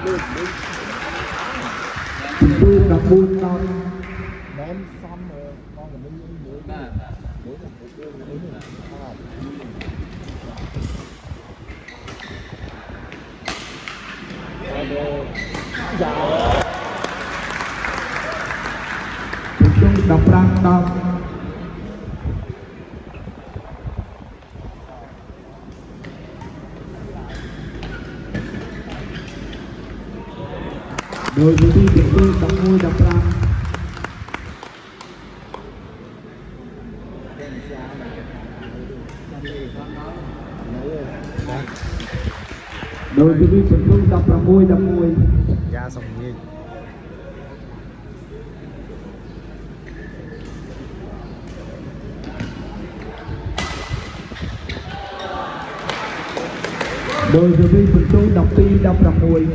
tôi đọc buôn tao ném xong rồi con của mình muối muối chung đọc răng đọc đôi với đi để tôi đọc môi đọc răng đôi với đi để tôi đọc là môi đọc môi da xong như đôi với đi để tôi đọc tim đọc là môi